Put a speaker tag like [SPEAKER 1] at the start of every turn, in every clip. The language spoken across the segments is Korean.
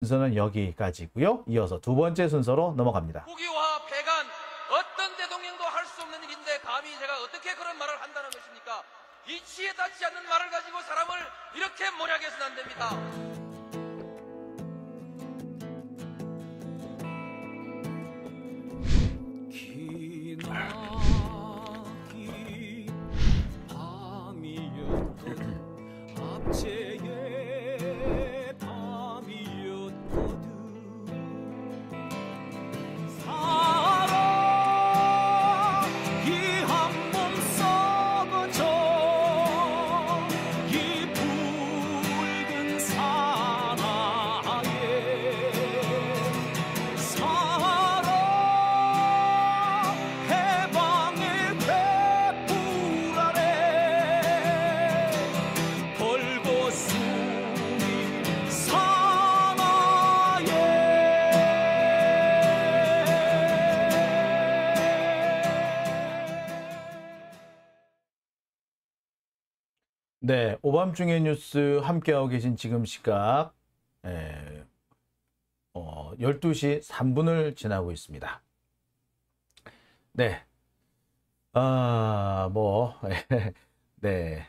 [SPEAKER 1] 순서는 여기까지고요. 이어서 두 번째 순서로 넘어갑니다.
[SPEAKER 2] 국유화 폐간 어떤 대통령도 할 수 없는 일인데 감히 제가 어떻게 그런 말을 한다는 것입니까? 이치에 닿지 않는 말을 가지고 사람을 이렇게 몰약해서는 안 됩니다.
[SPEAKER 3] 기나긴 밤이었거든 압제의 밤이었거든 사랑이 한 몸 썩어져 이 붉은 사나에 사랑 해방의 횃불 아래 벌거숭이
[SPEAKER 1] 네, 오밤중의 뉴스 함께하고 계신 지금 시각 12시 3분을 지나고 있습니다. 네, 네.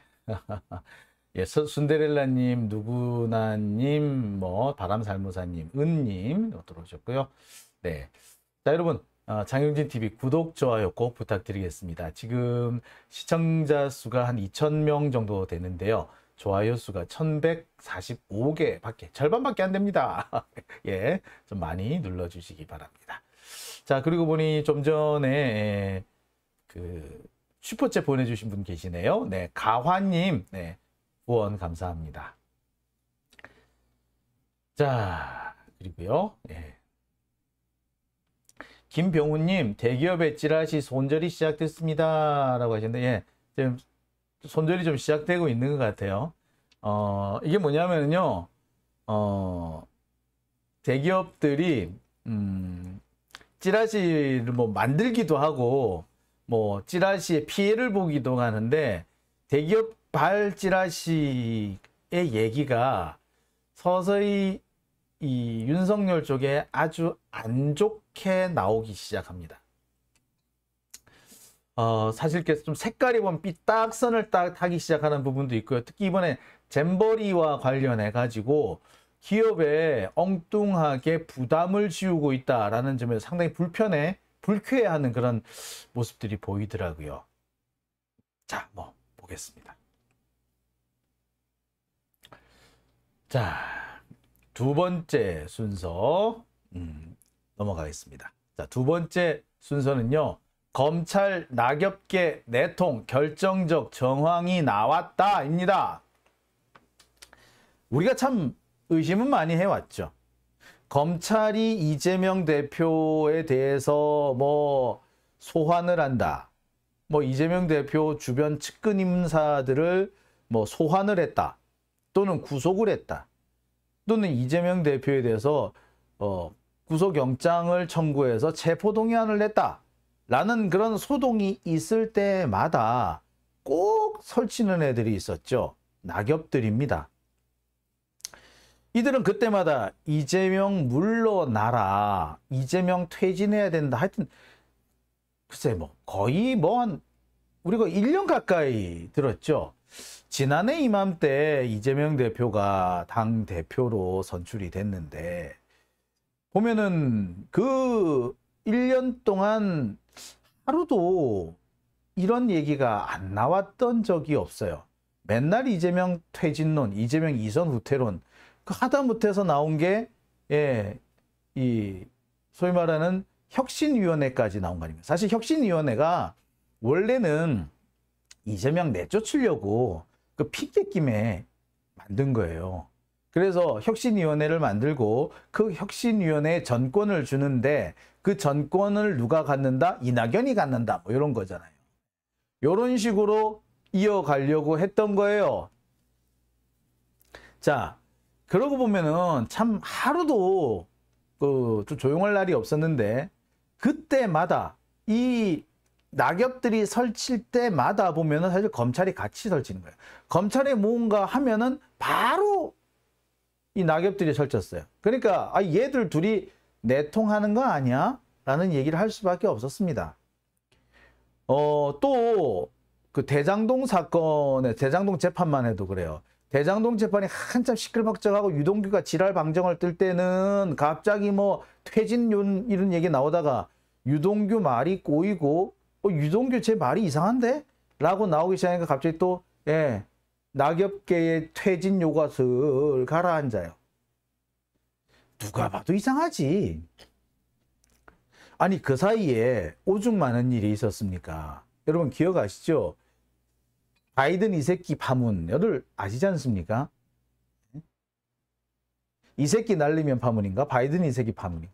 [SPEAKER 1] 예, 순데렐라님, 누구나님, 바람살모사님, 은님 들어오셨고요. 네, 자 여러분, 장영진 TV 구독, 좋아요 꼭 부탁드리겠습니다. 지금 시청자 수가 한 2,000명 정도 되는데요. 좋아요 수가 1,145개밖에, 절반밖에 안 됩니다. 예, 좀 많이 눌러주시기 바랍니다. 자, 그리고 보니 좀 전에 그 슈퍼챗 보내주신 분 계시네요. 네, 가화님, 네, 후원 감사합니다. 자, 그리고요, 예. 김병훈님, 대기업의 찌라시 손절이 시작됐습니다. 라고 하셨는데, 예, 지금 손절이 좀 시작되고 있는 것 같아요. 이게 뭐냐면요, 대기업들이, 찌라시를 만들기도 하고, 찌라시의 피해를 보기도 하는데, 대기업 발 찌라시의 얘기가 서서히 이 윤석열 쪽에 아주 안 좋게 나오기 시작합니다. 사실 좀 색깔이 보면 삐딱선을 딱 타기 시작하는 부분도 있고요. 특히 이번에 잼버리와 관련해 가지고 기업에 엉뚱하게 부담을 지우고 있다라는 점에서 상당히 불쾌해하는 그런 모습들이 보이더라고요. 자, 보겠습니다. 자, 두 번째 순서 넘어가겠습니다. 자, 두 번째 순서는요, 검찰 낙엽계 내통 결정적 정황이 나왔다입니다. 우리가 참 의심은 많이 해왔죠. 검찰이 이재명 대표에 대해서 소환을 한다, 이재명 대표 주변 측근 인사들을 소환을 했다, 또는 구속을 했다, 또는 이재명 대표에 대해서 구속영장을 청구해서 체포동의안을 냈다 라는 그런 소동이 있을 때마다 꼭 설치는 애들이 있었죠. 낙엽들입니다. 이들은 그때마다 이재명 물러나라, 이재명 퇴진해야 된다, 하여튼 글쎄 거의 우리가 1년 가까이 들었죠. 지난해 이맘때 이재명 대표가 당대표로 선출이 됐는데, 보면은 그 1년 동안 하루도 이런 얘기가 안 나왔던 적이 없어요. 맨날 이재명 퇴진론, 이재명 이선 후퇴론, 그 하다못해서 나온 게, 이 소위 말하는 혁신위원회까지 나온 거 아닙니까? 사실 혁신위원회가 원래는 이재명 내쫓으려고 그 핑계김에 만든 거예요. 그래서 혁신위원회를 만들고 그 혁신위원회에 전권을 주는데, 그 전권을 누가 갖는다? 이낙연이 갖는다, 이런 거잖아요. 이런 식으로 이어가려고 했던 거예요. 자, 그러고 보면은 참 하루도 좀 조용할 날이 없었는데, 그때마다 이 낙엽들이 설칠 때마다 보면은 사실 검찰이 같이 설치는 거예요. 검찰이 뭔가 하면은 바로 이 낙엽들이 설쳤어요. 그러니까 얘들 둘이 내통하는 거 아니야? 라는 얘기를 할 수밖에 없었습니다. 또 그 대장동 사건의 대장동 재판만 해도 그래요. 대장동 재판이 한참 시끌벅적하고 유동규가 지랄 방정을 뜰 때는 갑자기 뭐 퇴진윤 이런 얘기 나오다가 유동규 말이 꼬이고 유동규 제 말이 이상한데? 라고 나오기 시작하니까 갑자기 또 낙엽계의 퇴진 요것을 가라앉아요. 누가 봐도 이상하지. 아니 그 사이에 오죽 많은 일이 있었습니까? 여러분 기억하시죠? 바이든 이 새끼 파문 여러분 아시지 않습니까? 이 새끼 날리면 파문인가? 바이든 이 새끼 파문인가?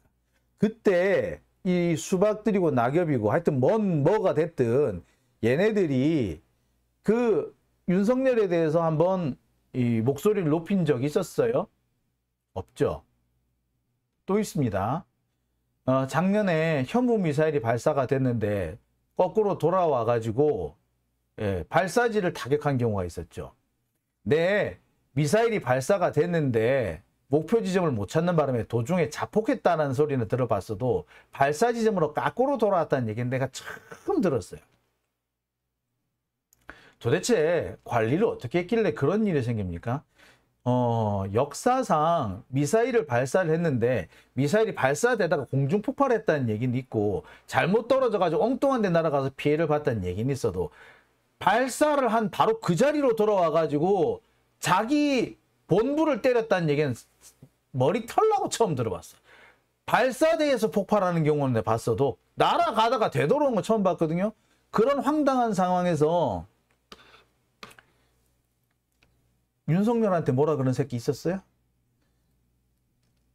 [SPEAKER 1] 그때 이 수박들이고 낙엽이고 하여튼 뭐가 됐든 얘네들이 그 윤석열에 대해서 한번 이 목소리를 높인 적이 있었어요? 없죠. 또 있습니다. 작년에 현무 미사일이 발사가 됐는데 거꾸로 돌아와 가지고 발사지를 타격한 경우가 있었죠. 네, 미사일이 발사가 됐는데 목표 지점을 못 찾는 바람에 도중에 자폭했다는 소리는 들어봤어도 발사 지점으로 거꾸로 돌아왔다는 얘기는 내가 처음 들었어요. 도대체 관리를 어떻게 했길래 그런 일이 생깁니까? 역사상 미사일을 발사를 했는데 미사일이 발사되다가 공중 폭발했다는 얘기는 있고 잘못 떨어져가지고 엉뚱한 데 날아가서 피해를 봤다는 얘기는 있어도 발사를 한 바로 그 자리로 돌아와가지고 자기 본부를 때렸다는 얘기는 머리 털라고 처음 들어봤어. 발사대에서 폭발하는 경우는 내가 봤어도 날아가다가 되돌아온 거 처음 봤거든요. 그런 황당한 상황에서 윤석열한테 뭐라 그런 새끼 있었어요?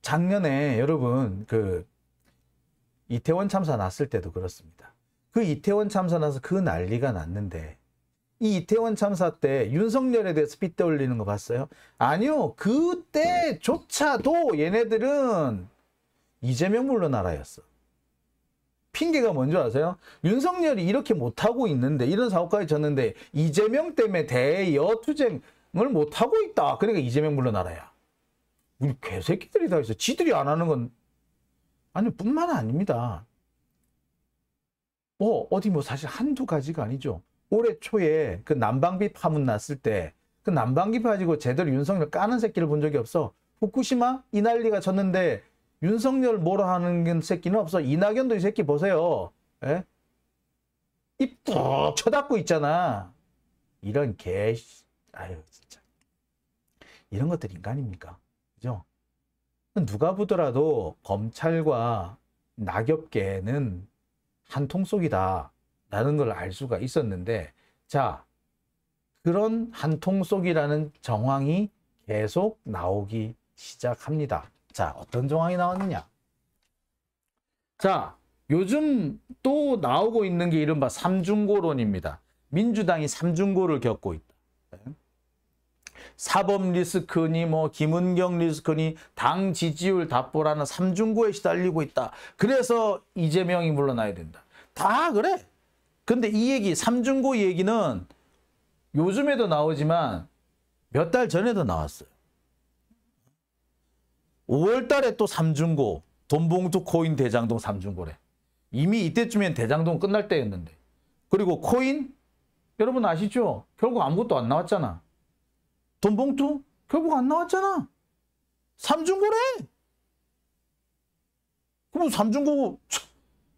[SPEAKER 1] 작년에 여러분 그 이태원 참사 났을 때도 그렇습니다. 그 이태원 참사 나서 그 난리가 났는데 이 이태원 참사 때 윤석열에 대해서 빗대 올리는 거 봤어요? 아니요. 그때조차도 얘네들은 이재명 물러나라였어. 핑계가 뭔지 아세요? 윤석열이 이렇게 못하고 있는데 이런 사고까지 졌는데 이재명 때문에 대여투쟁을 못하고 있다. 그러니까 이재명 물러나라야. 우리 개새끼들이 다 있어. 지들이 안 하는 건 아니 뿐만 아닙니다. 어디 뭐 사실 한두 가지가 아니죠. 올해 초에 그 난방비 파문 났을 때 그 난방비 가지고 제대로 윤석열 까는 새끼를 본 적이 없어. 후쿠시마 이 난리가 졌는데 윤석열 뭐라 하는 새끼는 없어. 이낙연도 이 새끼 보세요. 예? 입 푹 쳐닫고 있잖아. 이런 아유 진짜 이런 것들이 인간입니까? 그죠? 누가 보더라도 검찰과 낙엽계는 한 통속이다 라는 걸 알 수가 있었는데 자 그런 한 통속이라는 정황이 계속 나오기 시작합니다. 자 어떤 정황이 나왔느냐? 자 요즘 또 나오고 있는 게 이른바 삼중고론입니다. 민주당이 삼중고를 겪고 있다. 사법 리스크니 뭐 김은경 리스크니 당 지지율 답보라는 삼중고에 시달리고 있다. 그래서 이재명이 물러나야 된다. 다 그래. 근데 이 얘기 삼중고 얘기는 요즘에도 나오지만 몇 달 전에도 나왔어요. 5월 달에 또 삼중고 돈봉투 코인 대장동 삼중고래. 이미 이때쯤엔 대장동 끝날 때였는데. 그리고 코인 여러분 아시죠? 결국 아무것도 안 나왔잖아. 돈봉투 결국 안 나왔잖아. 삼중고래. 그럼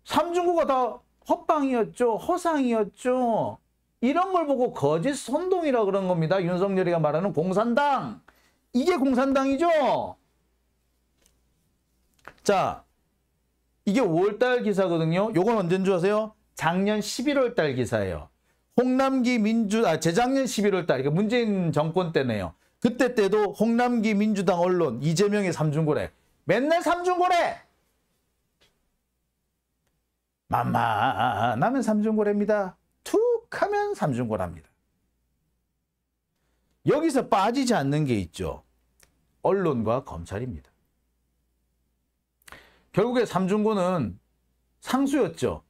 [SPEAKER 1] 삼중고가 다 헛방이었죠. 허상이었죠. 이런 걸 보고 거짓 선동이라 그런 겁니다. 윤석열이가 말하는 공산당. 이게 공산당이죠. 자, 이게 5월달 기사거든요. 요건 언제인 줄 아세요? 작년 11월달 기사예요. 홍남기 재작년 11월달, 그러니까 문재인 정권 때네요. 그때 때도 홍남기 민주당 언론, 이재명의 삼중고래. 맨날 삼중고래! 만만하면 삼중고래입니다. 툭 하면 삼중고래입니다. 여기서 빠지지 않는 게 있죠. 언론과 검찰입니다. 결국에 삼중고는 상수였죠.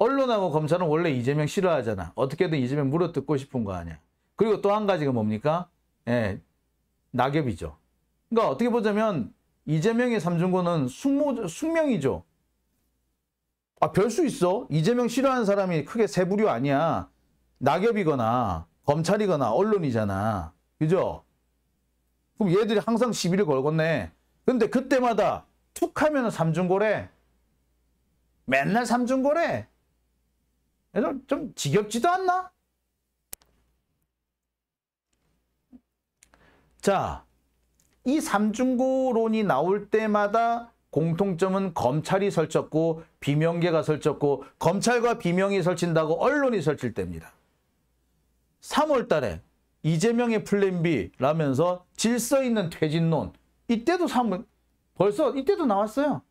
[SPEAKER 1] 언론하고 검찰은 원래 이재명 싫어하잖아. 어떻게든 이재명 물어뜯고 싶은 거 아니야. 그리고 또 한 가지가 뭡니까? 낙엽이죠. 그러니까 어떻게 보자면 이재명의 삼중고는 숙명이죠. 아, 별 수 있어. 이재명 싫어하는 사람이 크게 세 부류 아니야. 낙엽이거나 검찰이거나 언론이잖아. 그죠? 그럼 얘들이 항상 시비를 걸겠네. 근데 그때마다 툭 하면은 삼중고래. 맨날 삼중고래. 그래서 좀 지겹지도 않나? 자, 이 삼중고론이 나올 때마다 공통점은 검찰이 설쳤고 비명계가 설쳤고 검찰과 비명이 설친다고 언론이 설칠 때입니다. 3월 달에 이재명의 플랜 B라면서 질서 있는 퇴진론. 이때도 벌써 이때도 나왔어요.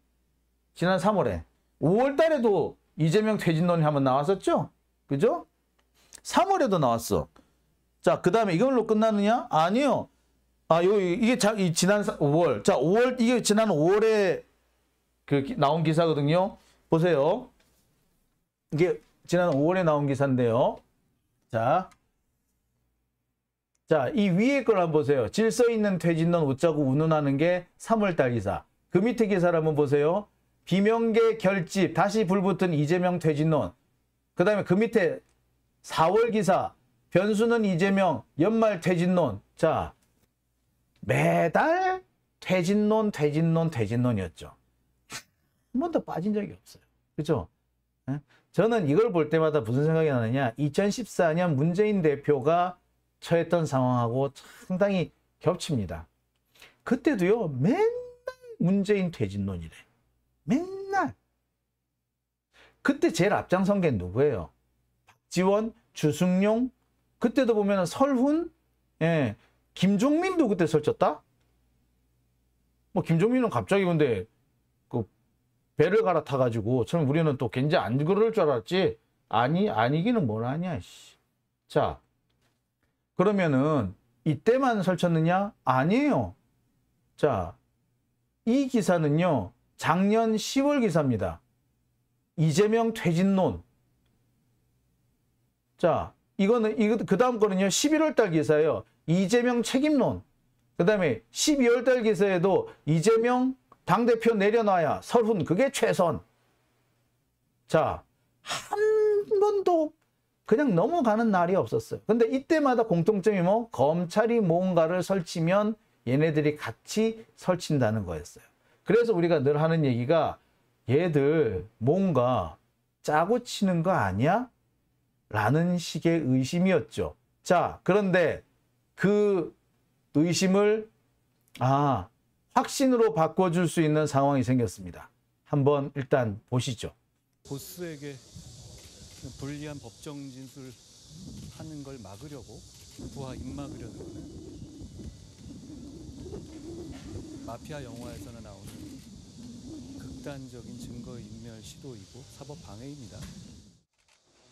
[SPEAKER 1] 지난 3월에. 5월 달에도 이재명 퇴진론이 한번 나왔었죠? 그죠? 3월에도 나왔어. 자, 그 다음에 이걸로 끝나느냐? 아니요. 아, 이게 지난 5월. 자, 5월, 이게 지난 5월에 나온 기사거든요. 보세요. 이게 지난 5월에 나온 기사인데요. 자, 이 위에 걸 한번 보세요. 질서 있는 퇴진론 웃자고 운운하는 게 3월달 기사. 그 밑에 기사를 한번 보세요. 비명계 결집, 다시 불붙은 이재명 퇴진론. 그 다음에 그 밑에 4월 기사. 변수는 이재명, 연말 퇴진론. 자, 매달 퇴진론이었죠. 한 번도 빠진 적이 없어요. 그렇죠? 저는 이걸 볼 때마다 무슨 생각이 나느냐. 2014년 문재인 대표가 처했던 상황하고 상당히 겹칩니다. 그때도요. 맨날 문재인 퇴진론이래. 맨날. 그때 제일 앞장선 게 누구예요? 박지원, 주승용. 그때도 보면 설훈, 예, 김종민도 그때 설쳤다? 뭐 김종민은 갑자기 근데 그 배를 갈아타가지고 처럼 우리는 또 굉장히 안 그럴 줄 알았지. 아니기는 뭘 아냐. 자, 그러면은 이때만 설쳤느냐? 아니에요. 자, 이 기사는요. 작년 10월 기사입니다. 이재명 퇴진론. 자, 이거 그 다음 거는요. 11월 달 기사예요. 이재명 책임론. 그 다음에 12월 달 기사에도 이재명 당대표 내려놔야 설훈 그게 최선. 자, 한 번도 그냥 넘어가는 날이 없었어요. 근데 이때마다 공통점이 뭐? 검찰이 뭔가를 설치면 얘네들이 같이 설친다는 거였어요. 그래서 우리가 늘 하는 얘기가 얘들 뭔가 짜고 치는 거 아니야? 라는 식의 의심이었죠. 자, 그런데 그 의심을 확신으로 바꿔줄 수 있는 상황이 생겼습니다. 한번 일단 보시죠.
[SPEAKER 4] 보스에게 불리한 법정 진술을 하는 걸 막으려고 부하 입막으려는 거는 마피아 영화에서나 나오는 극단적인 증거 인멸 시도이고 사법 방해입니다.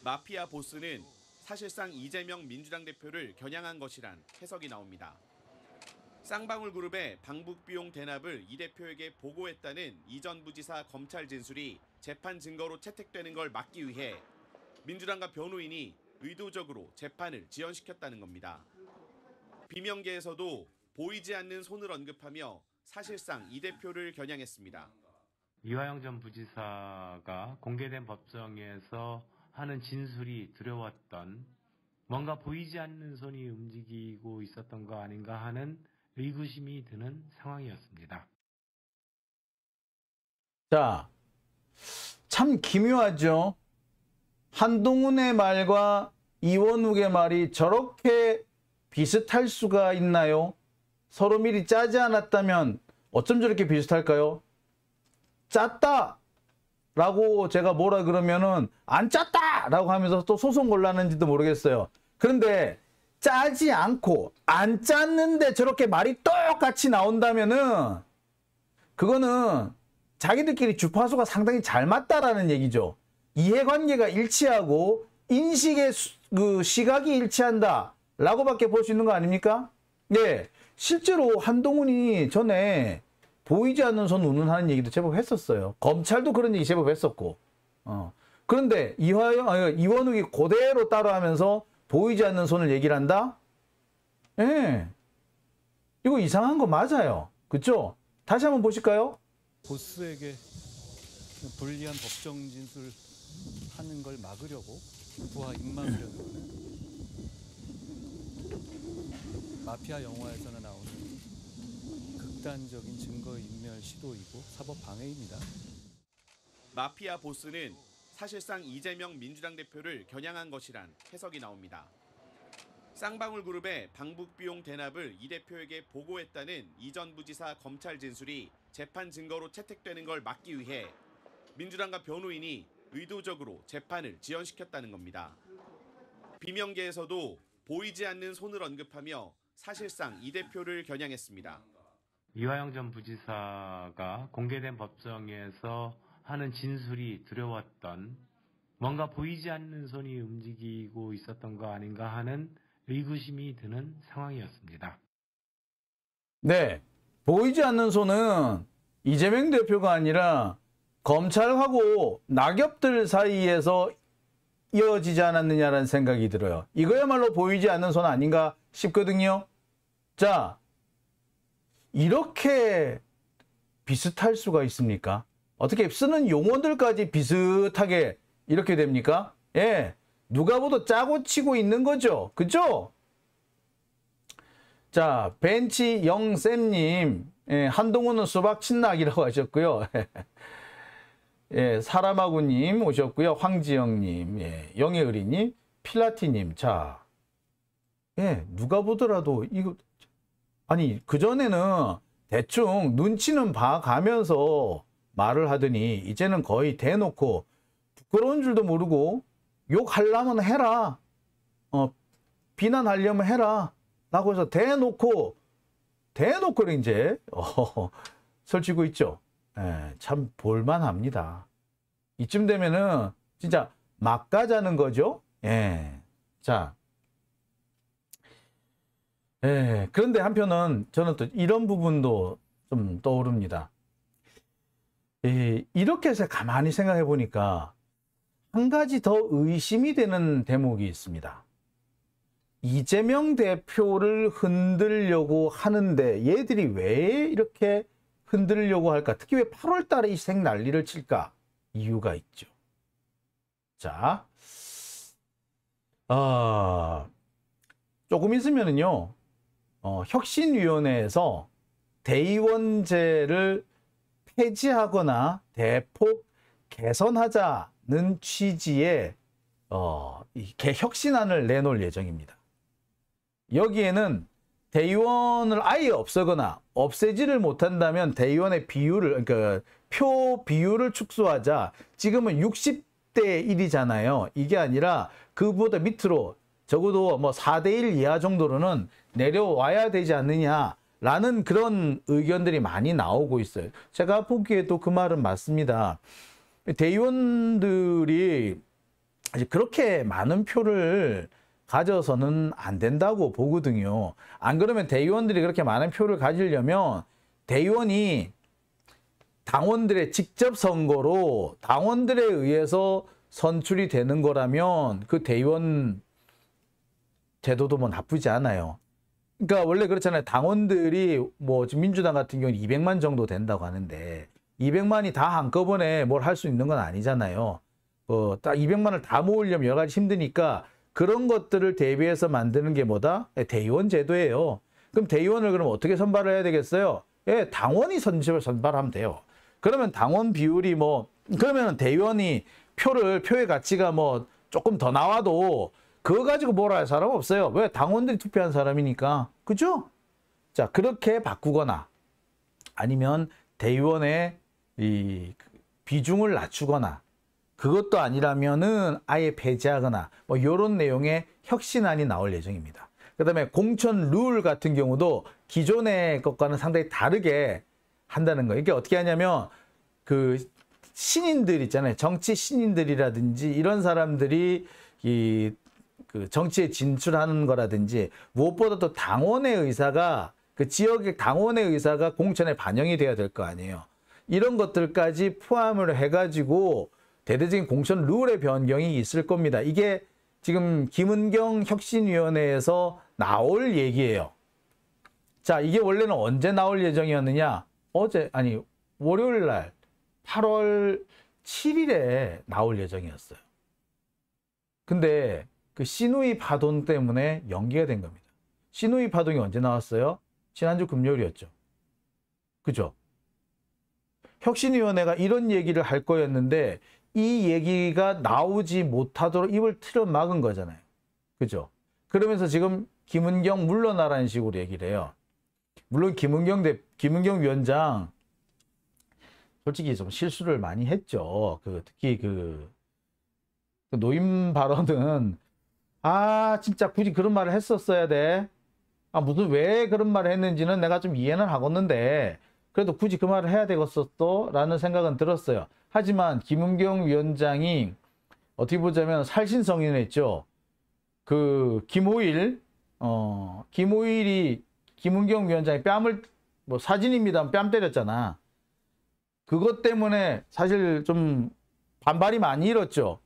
[SPEAKER 5] 마피아 보스는 사실상 이재명 민주당 대표를 겨냥한 것이란 해석이 나옵니다. 쌍방울 그룹의 방북 비용 대납을 이 대표에게 보고했다는 이전 부지사 검찰 진술이 재판 증거로 채택되는 걸 막기 위해 민주당과 변호인이 의도적으로 재판을 지연시켰다는 겁니다. 비명계에서도 보이지 않는 손을 언급하며 사실상 이 대표를 겨냥했습니다.
[SPEAKER 6] 이화영 전 부지사가 공개된 법정에서 하는 진술이 두려웠던 뭔가 보이지 않는 손이 움직이고 있었던 거 아닌가 하는 의구심이 드는 상황이었습니다.
[SPEAKER 1] 자, 참 기묘하죠. 한동훈의 말과 이원욱의 말이 저렇게 비슷할 수가 있나요? 서로 미리 짜지 않았다면 어쩜 저렇게 비슷할까요? 짰다! 라고 제가 뭐라 그러면은 안 짰다! 라고 하면서 또 소송 곤란한지도 모르겠어요. 그런데 짜지 않고 안 짰는데 저렇게 말이 똑같이 나온다면은 그거는 자기들끼리 주파수가 상당히 잘 맞다라는 얘기죠. 이해관계가 일치하고 인식의 그 시각이 일치한다 라고밖에 볼 수 있는 거 아닙니까? 네, 실제로 한동훈이 전에 보이지 않는 손 운운하는 얘기도 제법 했었어요. 검찰도 그런 얘기 제법 했었고. 그런데 이원욱이 그대로 따라하면서 보이지 않는 손을 얘기를 한다? 예. 이거 이상한 거 맞아요. 그렇죠? 다시 한번 보실까요?
[SPEAKER 4] 보스에게 불리한 법정 진술 하는 걸 막으려고 부하 입막으려는 거는 마피아 영화에서나 나오는 극단적인 증거 인멸 시도이고 사법 방해입니다.
[SPEAKER 5] 마피아 보스는 사실상 이재명 민주당 대표를 겨냥한 것이란 해석이 나옵니다. 쌍방울 그룹의 방북 비용 대납을 이 대표에게 보고했다는 이전 부지사 검찰 진술이 재판 증거로 채택되는 걸 막기 위해 민주당과 변호인이 의도적으로 재판을 지연시켰다는 겁니다. 비명계에서도 보이지 않는 손을 언급하며 사실상 이 대표를 겨냥했습니다.
[SPEAKER 6] 이화영 전 부지사가 공개된 법정에서 하는 진술이 두려웠던, 뭔가 보이지 않는 손이 움직이고 있었던 거 아닌가 하는 의구심이 드는 상황이었습니다.
[SPEAKER 1] 네, 보이지 않는 손은 이재명 대표가 아니라 검찰하고 낙엽들 사이에서 이어지지 않았느냐라는 생각이 들어요. 이거야말로 보이지 않는 손 아닌가 싶거든요. 자, 이렇게 비슷할 수가 있습니까? 어떻게 쓰는 용어들까지 비슷하게 이렇게 됩니까? 예, 누가 봐도 짜고 치고 있는 거죠. 그죠? 자, 벤치 영쌤님, 예, 한동훈은 수박 친낙이라고 하셨고요. 예, 사람하구님 오셨고요. 황지영님, 예, 영예의리님, 필라티님. 자, 예, 누가 보더라도 이거, 아니, 그전에는 대충 눈치는 봐가면서 말을 하더니 이제는 거의 대놓고 부끄러운 줄도 모르고 욕하려면 해라, 비난하려면 해라 라고 해서 대놓고 이제 설치고 있죠. 예, 참 볼만합니다. 이쯤 되면은 진짜 막 가자는 거죠. 예. 자, 예, 그런데 한편은 저는 또 이런 부분도 좀 떠오릅니다. 이렇게 해서 가만히 생각해 보니까 한 가지 더 의심이 되는 대목이 있습니다. 이재명 대표를 흔들려고 하는데 얘들이 왜 이렇게 흔들려고 할까? 특히 왜 8월 달에 이 생 난리를 칠까? 이유가 있죠. 자, 조금 있으면은요, 혁신위원회에서 대의원제를 폐지하거나 대폭 개선하자는 취지의 개혁신안을 내놓을 예정입니다. 여기에는 대의원을 아예 없애거나 없애지를 못한다면 대의원의 비율을, 그러니까 표 비율을 축소하자. 지금은 60대 1이잖아요. 이게 아니라 그보다 밑으로 적어도 뭐 4대 1 이하 정도로는 내려와야 되지 않느냐라는 그런 의견들이 많이 나오고 있어요. 제가 보기에도 그 말은 맞습니다. 대의원들이 그렇게 많은 표를 가져서는 안 된다고 보거든요. 안 그러면 대의원들이 그렇게 많은 표를 가지려면 대의원이 당원들의 직접 선거로 당원들에 의해서 선출이 되는 거라면 그 대의원 제도도 뭐 나쁘지 않아요. 그러니까 원래 그렇잖아요. 당원들이 뭐 지금 민주당 같은 경우는 200만 정도 된다고 하는데 200만이 다 한꺼번에 뭘 할 수 있는 건 아니잖아요. 딱 200만을 다 모으려면 여러 가지 힘드니까 그런 것들을 대비해서 만드는 게 뭐다? 대의원 제도예요. 그럼 대의원을 그럼 어떻게 선발을 해야 되겠어요? 예, 당원이 선발하면 돼요. 그러면 당원 비율이 그러면 대의원이 표의 가치가 조금 더 나와도 그거 가지고 뭐라 할 사람 없어요. 왜? 당원들이 투표한 사람이니까. 그죠? 자, 그렇게 바꾸거나 아니면 대의원의 이 비중을 낮추거나 그것도 아니라면은 아예 폐지하거나 이런 내용의 혁신안이 나올 예정입니다. 그다음에 공천 룰 같은 경우도 기존의 것과는 상당히 다르게 한다는 거예요. 이게 어떻게 하냐면 그 신인들 있잖아요. 정치 신인들이라든지 이런 사람들이 그 정치에 진출하는 거라든지 무엇보다 또 당원의 의사가 그 지역의 당원의 의사가 공천에 반영이 돼야 될 거 아니에요. 이런 것들까지 포함을 해가지고 대대적인 공천 룰의 변경이 있을 겁니다. 이게 지금 김은경 혁신위원회에서 나올 얘기예요. 자, 이게 원래는 언제 나올 예정이었느냐? 월요일 날 8월 7일에 나올 예정이었어요. 근데 그 시누이 파동 때문에 연기가 된 겁니다. 시누이 파동이 언제 나왔어요? 지난주 금요일이었죠. 그죠? 혁신위원회가 이런 얘기를 할 거였는데 이 얘기가 나오지 못하도록 입을 틀어 막은 거잖아요. 그죠? 그러면서 지금 김은경 물러나라는 식으로 얘기를 해요. 물론 김은경 위원장 솔직히 좀 실수를 많이 했죠. 특히 그 노인 발언은 진짜 굳이 그런 말을 했었어야 돼. 무슨 왜 그런 말을 했는지는 내가 좀 이해는 하겠는데 그래도 굳이 그 말을 해야 되겠었어? 라는 생각은 들었어요. 하지만 김은경 위원장이 어떻게 보자면 살신성인했죠. 김호일이 김은경 위원장이 뺨을 사진입니다. 뺨 때렸잖아. 그것 때문에 사실 좀 반발이 많이 일었죠.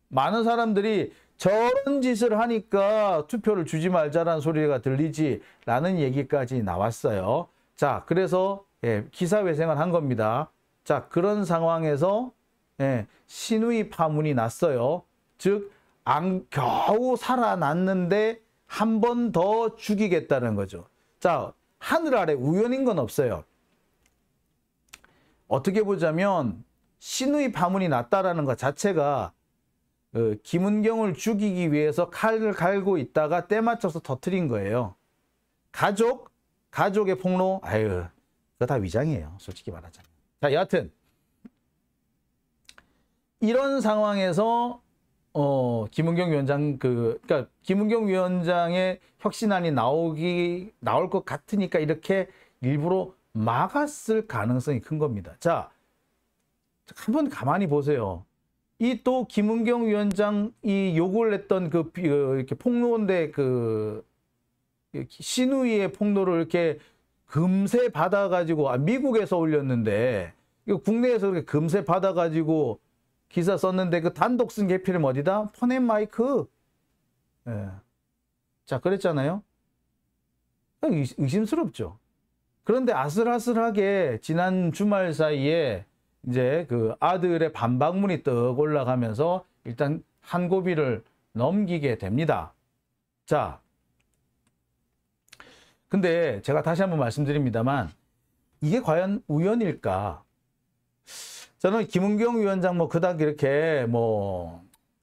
[SPEAKER 1] 많은 사람들이 저런 짓을 하니까 투표를 주지 말자라는 소리가 들리지 라는 얘기까지 나왔어요. 자, 그래서 기사회생을 한 겁니다. 자, 그런 상황에서 시누이 파문이 났어요. 즉 겨우 살아났는데 한 번 더 죽이겠다는 거죠. 자, 하늘 아래 우연인 건 없어요. 어떻게 보자면 시누이 파문이 났다라는 것 자체가 김은경을 죽이기 위해서 칼을 갈고 있다가 때 맞춰서 터뜨린 거예요. 가족의 폭로, 그거 다 위장이에요. 솔직히 말하자면. 자, 여하튼 이런 상황에서 김은경 위원장 그러니까 김은경 위원장의 혁신안이 나올 것 같으니까 이렇게 일부러 막았을 가능성이 큰 겁니다. 자, 한번 가만히 보세요. 이 또 김은경 위원장이 요구를 했던 이렇게 폭로인데 시누이의 폭로를 이렇게 금세 받아가지고 미국에서 올렸는데 이거 국내에서 이렇게 금세 받아가지고 기사 썼는데 그 단독 쓴 개필은 어디다? 폰앤마이크. 자, 그랬잖아요. 의심스럽죠. 그런데 아슬아슬하게 지난 주말 사이에 이제 그 아들의 반박문이 떡 올라가면서 일단 한 고비를 넘기게 됩니다. 자, 근데 제가 다시 한번 말씀드립니다만 이게 과연 우연일까? 저는 김은경 위원장 그닥 이렇게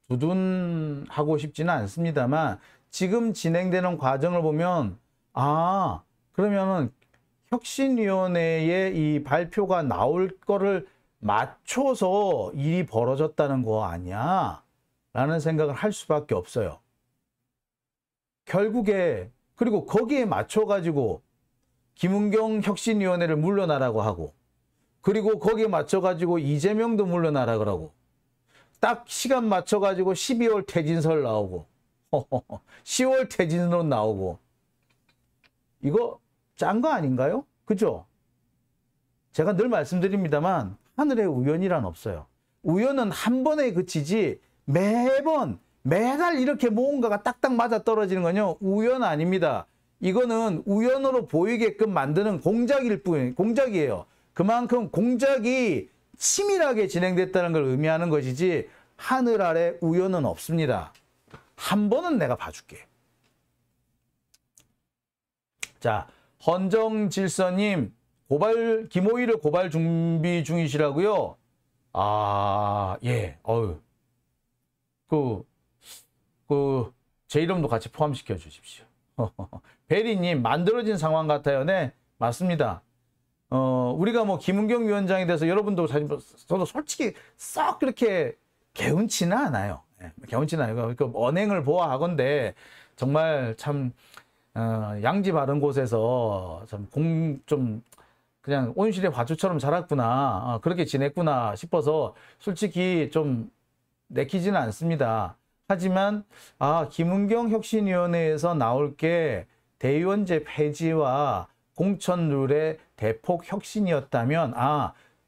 [SPEAKER 1] 두둔하고 싶지는 않습니다만 지금 진행되는 과정을 보면 그러면은 혁신위원회의 이 발표가 나올 거를 맞춰서 일이 벌어졌다는 거 아니야? 라는 생각을 할 수밖에 없어요. 결국에 그리고 거기에 맞춰가지고 김은경 혁신위원회를 물러나라고 하고 그리고 거기에 맞춰가지고 이재명도 물러나라 그러고 딱 시간 맞춰가지고 12월 퇴진설 나오고 10월 퇴진론 나오고 이거 짠 거 아닌가요? 그죠? 제가 늘 말씀드립니다만 하늘에 우연이란 없어요. 우연은 한 번에 그치지 매달 이렇게 뭔가가 딱딱 맞아 떨어지는 건요 우연 아닙니다. 이거는 우연으로 보이게끔 만드는 공작이에요. 그만큼 공작이 치밀하게 진행됐다는 걸 의미하는 것이지 하늘 아래 우연은 없습니다. 한 번은 내가 봐줄게. 자, 헌정질서님 김호일을 고발 준비 중이시라고요? 예. 제 이름도 같이 포함시켜 주십시오. 베리님 만들어진 상황 같아요. 네, 맞습니다. 우리가 김은경 위원장에 대해서 여러분도 저도 솔직히 썩 그렇게 개운치는 않아요. 개운치는 않아요. 언행을 보아하건대 정말 참 양지 바른 곳에서 좀 그냥 온실의 화초처럼 자랐구나, 그렇게 지냈구나 싶어서 솔직히 좀 내키지는 않습니다. 하지만 김은경 혁신위원회에서 나올 게 대의원제 폐지와 공천룰의 대폭 혁신이었다면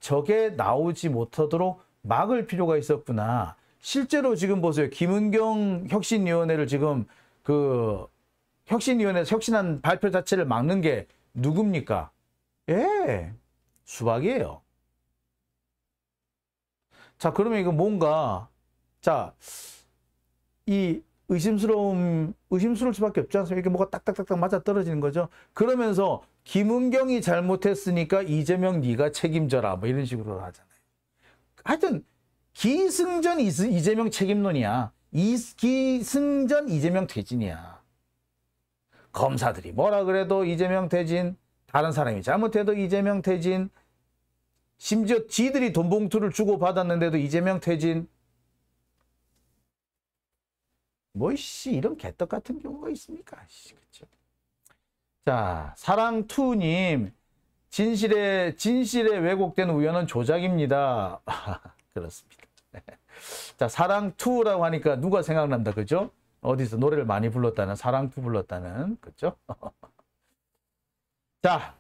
[SPEAKER 1] 저게 나오지 못하도록 막을 필요가 있었구나. 실제로 지금 보세요. 김은경 혁신위원회를 지금 혁신위원회에서 혁신안 발표 자체를 막는 게 누굽니까? 예, 수박이에요. 자, 그러면 이거 뭔가, 자, 이 의심스러울 수밖에 없지 않습니까? 이렇게 뭐가 딱딱딱딱 맞아 떨어지는 거죠. 그러면서 김은경이 잘못했으니까 이재명 네가 책임져라. 뭐 이런 식으로 하잖아요. 하여튼 기승전 이재명 책임론이야. 기승전 이재명 퇴진이야. 검사들이 뭐라 그래도 이재명 퇴진, 다른 사람이 잘못해도 이재명 퇴진, 심지어 지들이 돈 봉투를 주고 받았는데도 이재명 퇴진. 뭐이씨 이런 개떡 같은 경우가 있습니까? 그렇죠? 자, 사랑투님, 진실에 왜곡된 우연은 조작입니다. 그렇습니다. 자, 사랑투라고 하니까 누가 생각난다, 그죠? 어디서 노래를 많이 불렀다는, 사랑투 불렀다는, 그죠? 자,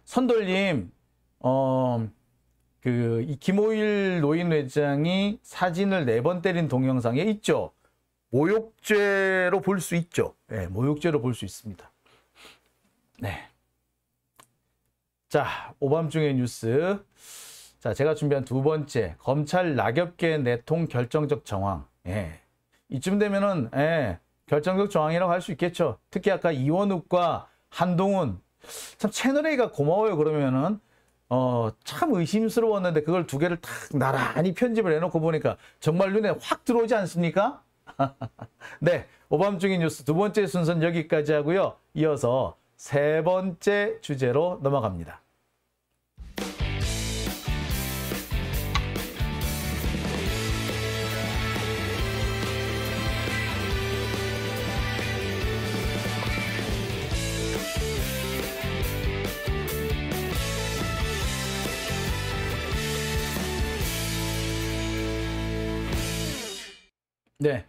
[SPEAKER 1] 선돌님, 이 김호일 노인회장이 사진을 4번 때린 동영상에 있죠. 모욕죄로 볼 수 있죠. 네, 모욕죄로 볼 수 있습니다. 네. 자, 오밤중의 뉴스. 자, 제가 준비한 두 번째, 검찰 낙엽계 내통 결정적 정황. 예. 이쯤 되면은, 예, 결정적 정황이라고 할 수 있겠죠. 특히 아까 이원욱과 한동훈. 참 채널A가 고마워요. 그러면은, 참 의심스러웠는데 그걸 두 개를 탁 나란히 편집을 해놓고 보니까 정말 눈에 확 들어오지 않습니까? 네, 오밤중의 뉴스 두 번째 순서는 여기까지 하고요. 이어서 세 번째 주제로 넘어갑니다. 네,